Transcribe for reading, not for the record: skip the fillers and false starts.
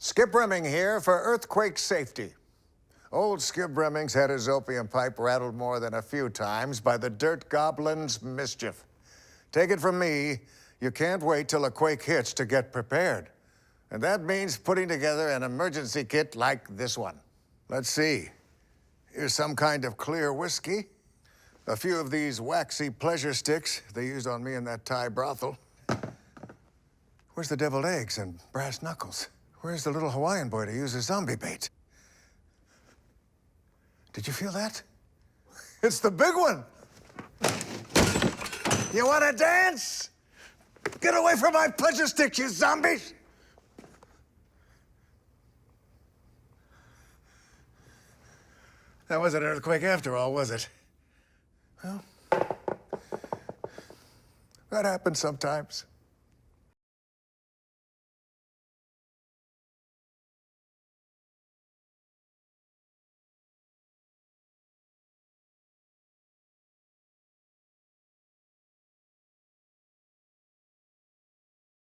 Skip Reming here for earthquake safety. Old Skip Reming's had his opium pipe rattled more than a few times by the dirt goblin's mischief. Take it from me, you can't wait till a quake hits to get prepared. And that means putting together an emergency kit like this one. Let's see. Here's some kind of clear whiskey. A few of these waxy pleasure sticks they used on me in that Thai brothel. Where's the deviled eggs and brass knuckles? Where's the little Hawaiian boy to use as zombie bait? Did you feel that? It's the big one! You wanna dance? Get away from my pleasure sticks, you zombies! That wasn't an earthquake after all, was it? Well, that happens sometimes.